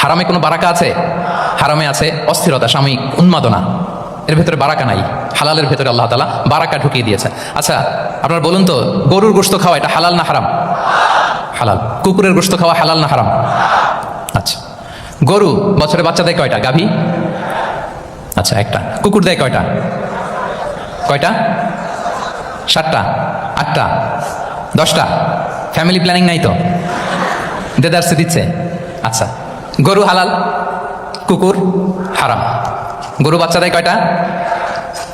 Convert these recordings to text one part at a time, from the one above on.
হারামে কোনো বারাকা আছে? হারামে আছে অস্থিরতা, সাময়িক উন্মাদনা, এর ভেতরে বারাকা নাই। হালালের ভেতরে আল্লাহ তাআলা বারাকা ঢুকিয়ে দিয়েছে। আচ্ছা আপনারা বলুন তো, গরুর গোশত খাওয়া এটা হালাল না হারাম? হালাল। কুকুরের গোশত খাওয়া হালাল না হারাম? আচ্ছা, গরু বছরে বাচ্চা দেয় কয়টা? গাভী? আচ্ছা একটা। কুকুর দেয় কয়টা? কয়টা? 7টা, 8টা, 10টা? ফ্যামিলি প্ল্যানিং নাই তো? দেদারসে দিচ্ছে। আচ্ছা, গরু হালাল, কুকুর হারাম। গরু বাচ্চা দেয় কয়টা?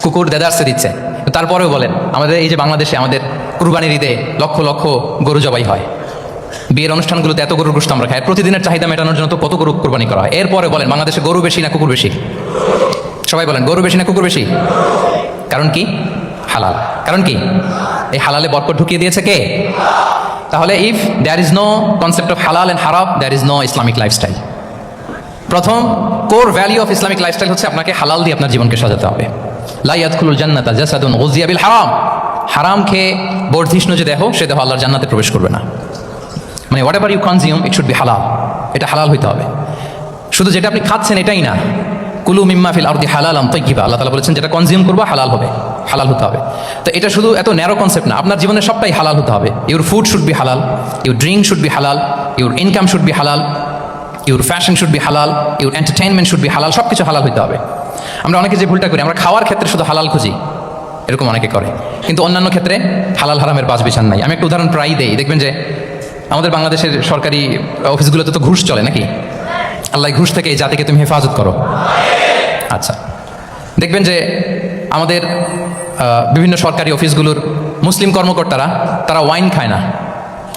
কুকুর দেদারসে দিচ্ছে। তারপরেও বলেন, আমাদের এই যে বাংলাদেশে আমাদের কুরবানির ঈদে লক্ষ লক্ষ গরু জবাই হয়, বিয়ের অনুষ্ঠানগুলোতে এত গরুর গোশত আমরা খাই, প্রতিদিনের চাহিদা মেটানোর জন্য তো কত গরু কোরবানি করা হয়। এরপরে বলেন, বাংলাদেশে গরু বেশি না কুকুর বেশি? সবাই বলেন, গরু বেশি না কুকুর বেশি? কারণ কি? হালাল। কারণ কি? এই হালালে বরকত ঢুকিয়ে দিয়েছে কে? তাহলে if there is no concept of হালাল অ্যান্ড হারাম, there is no Islamic lifestyle. প্রথম core value of Islamic lifestyle হচ্ছে আপনাকে হালাল দিয়ে আপনার জীবনকে সাজাতে হবে। লা ইয়াদখুলুল জান্নাতা জাসাদুন গুযিয়া বিল হারাম। হারাম খেয়ে বর্ধিষ্ণু যে দেহ, সে দেহ আল্লাহর জান্নাতে প্রবেশ করবে না। মানে whatever you consume it should be হালাল। এটা হালাল হইতে হবে। শুধু যেটা আপনি খাচ্ছেন এটাই না, কুলু মিম্মা ফিল আরদি হালালান তাইয়্যিবা, আল্লাহ তাআলা বলেছেন যেটা কনজিউম করবা হালাল হবে, হালাল হতে হবে। তো এটা শুধু এত ন্যারো কনসেপ্ট না, আপনার জীবনের সবটাই হালাল হতে হবে। ইউর ফুড শুড বি হালাল, ইউর ড্রিঙ্ক শুড বি হালাল, ইউর ইনকাম শুড বি হালাল, ইউর ফ্যাশন শুড বি হালাল, ইউর এন্টারটেইনমেন্ট শুড বি হালাল। সব কিছু হালাল হইতে হবে। আমরা অনেকে যে ভুলটা করি, আমরা খাওয়ার ক্ষেত্রে শুধু হালাল খুঁজি, এরকম অনেকে করে, কিন্তু অন্যান্য ক্ষেত্রে হালাল হারামের বাছ বিচার নাই। আমি একটা উদাহরণ প্রায়ই দেই, দেখবেন যে আমাদের বাংলাদেশের সরকারি অফিসগুলোতে তো ঘুষ চলে নাকি? আল্লাহ ঘুষ থেকে এই জাতিকে তুমি হেফাজত করো। আচ্ছা, দেখবেন যে আমাদের বিভিন্ন সরকারি অফিসগুলোর মুসলিম কর্মকর্তারা তারা ওয়াইন খায় না।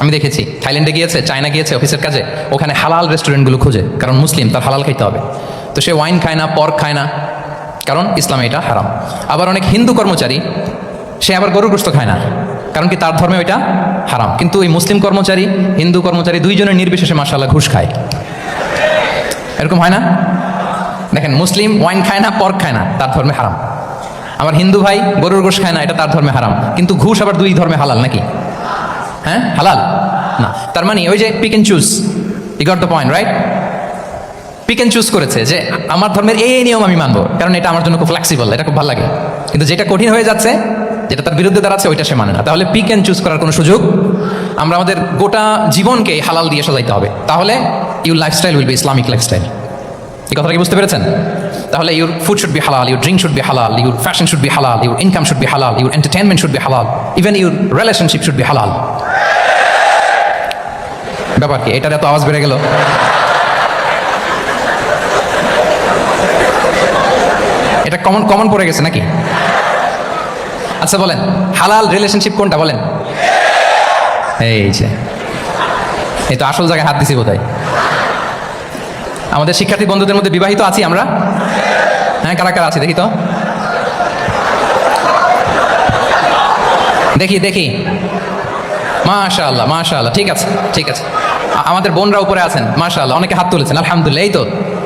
আমি দেখেছি, থাইল্যান্ডে গিয়েছে, চায়না গিয়েছে অফিসের কাজে, ওখানে হালাল রেস্টুরেন্টগুলো খুঁজে, কারণ মুসলিম, তার হালাল খাইতে হবে। তো সে ওয়াইন খায় না, পর্ক খায় না, কারণ ইসলামে এটা হারাম। আবার অনেক হিন্দু কর্মচারী, সে আবার গরুর গোশত খায় না, কারণ কি তার ধর্মে ওইটা হারাম। কিন্তু ওই মুসলিম কর্মচারী, হিন্দু কর্মচারী দুইজনের নির্বিশেষে মাশাআল্লাহ ঘুষ খায়। এরকম হয় না? দেখেন, মুসলিম ওয়াইন খায় না, পর্ক খায় না, তার ধর্মে হারাম। আমার হিন্দু ভাই গরুর গোশত খায় না, এটা তার ধর্মে হারাম। কিন্তু ঘুষ আবার দুই ধর্মে হালাল নাকি? হ্যাঁ, হালাল না। তার মানে ওই যে pick and choose, you got the point, right? Pick and choose করেছে যে আমার ধর্মের এই নিয়ম আমি মানবো, কারণ এটা আমার জন্য খুব ফ্লেক্সিবল, এটা খুব ভালো লাগে। কিন্তু যেটা কঠিন হয়ে যাচ্ছে, যেটা তার বিরুদ্ধে দাঁড়াচ্ছে, ওইটা সে মানে না। তাহলে পিক এন্ড চুজ করার কোনো সুযোগ, আমরা আমাদের গোটা জীবনকে হালাল দিয়ে সাজাইতে হবে। তাহলে your lifestyle will be Islamic lifestyle. এই কথাটা কি বুঝতে পেরেছেন? তাহলে ইউর ফুড শুড বি হালাল, ইউর ড্রিঙ্ক শুড বি হালাল, ইউর ফ্যাশন শুড বি হালাল, ইউর ইনকাম শুড বি হালাল, ইউর এন্টারটেনমেন্ট শুড বি হালাল, even your relationship should be হালাল। ব্যাপার কি? এটার এত আওয়াজ বেড়ে গেল। এটা কমন পড়ে গেছে নাকি? আচ্ছা বলেন, হালাল রিলেশনশিপ কোনটা বলেন? এই যে, এই তো আসল জায়গায় হাত দিছি বোধহয়। আমাদের শিক্ষার্থী বন্ধুদের মধ্যে বিবাহিত আছি আমরা? হ্যাঁ, কারা কারা আছি দেখি তো, দেখি। মাশাআল্লাহ মাশাআল্লাহ, ঠিক আছে ঠিক আছে। আমাদের বোনরা উপরে আছেন, মাশাআল্লাহ, অনেকে হাত তুলেছেন, আলহামদুলিল্লাহ।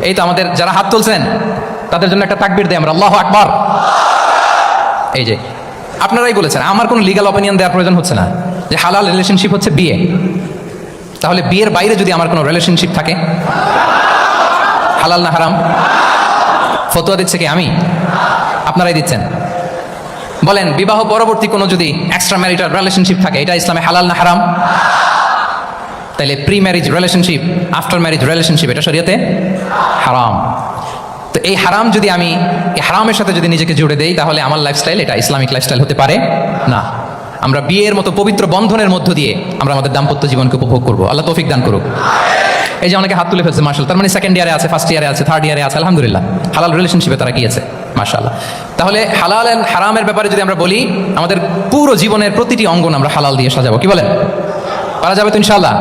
এই তো আমাদের যারা হাত তুলছেন তাদের জন্য একটা তাকবীর দেই আমরা, আল্লাহু আকবার। এই যে আপনারাই বলেছেন, আমার কোনো লিগ্যাল অপিনিয়ন দেওয়ার প্রয়োজন হচ্ছে না যে হালাল রিলেশনশিপ হচ্ছে বিয়ে। তাহলে বিয়ের বাইরে যদি আমার কোনো রিলেশনশিপ থাকে, হালাল না হারাম? ফতোয়া দিচ্ছে কি আমি? আপনারাই দিচ্ছেন। বলেন, বিবাহ পরবর্তী কোনো যদি এক্সট্রা ম্যারিটাল রিলেশনশিপ থাকে, এটা ইসলামে হালাল না হারাম? তাইলে pre marriage relationship, after marriage relationship, এটা শরিয়াতে হারাম। তো এই হারাম যদি আমি এই হারামের সাথে যদি নিজেকে জুড়ে দেই, তাহলে আমার লাইফস্টাইল এটা ইসলামিক লাইফস্টাইল হতে পারে না। আমরা বিয়ের মতো পবিত্র বন্ধনের মধ্য দিয়ে আমরা আমাদের দাম্পত্য জীবনকে উপভোগ করবো। আল্লাহ তৌফিক দান করুক। এই যে অনেকে হাত তুলে ফেলছে, মাশাআল্লাহ, তার মানে সেকেন্ড ইয়ারে আছে, ফার্স্ট ইয়ারে আছে, থার্ড ইয়ারে আছে, আলহামদুলিল্লাহ, হালাল রিলেশনশিপে তারা গিয়েছে, মাশাআল্লাহ। তাহলে হালাল এন্ড হারামের ব্যাপারে যদি আমরা বলি, আমাদের পুরো জীবনের প্রতিটি অঙ্গন আমরা হালাল দিয়ে সাজাবো। কি বলেন? পারা যাবে তো ইনশাআল্লাহ?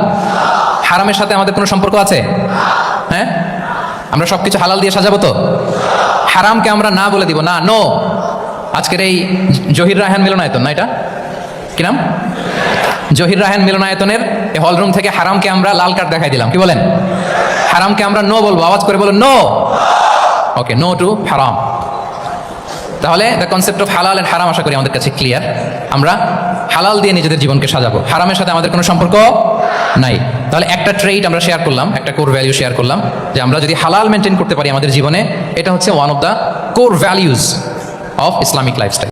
হারামের সাথে আমাদের কোনো সম্পর্ক আছে? হ্যাঁ, আমরা সবকিছু হালাল দিয়ে সাজাবো তো? হারামকে আমরা না বলে দিব না, নো। আজকের এই জহির রায়হান মিলনায়তন না, এটা কি নাম? জহির রায়হান মিলনায়তনের এই হলরুম থেকে হারামকে আমরা লাল কার্ড দেখাই দিলাম। কি বলেন? হারামকে আমরা নো বলবো, আওয়াজ করে বলুন নো। ওকে, নো টু হারাম। তাহলে দ্য কনসেপ্ট অফ হালাল এন্ড হারাম আশা করি আমাদের কাছে ক্লিয়ার। আমরা হালাল দিয়ে নিজেদের জীবনকে সাজাবো, হারামের সাথে আমাদের কোনো সম্পর্ক নাই। তাহলে একটা ট্রেট আমরা শেয়ার করলাম, একটা কোর ভ্যালু শেয়ার করলাম, যে আমরা যদি হালাল মেনটেন করতে পারি আমাদের জীবনে, এটা হচ্ছে one of the core values of Islamic lifestyle.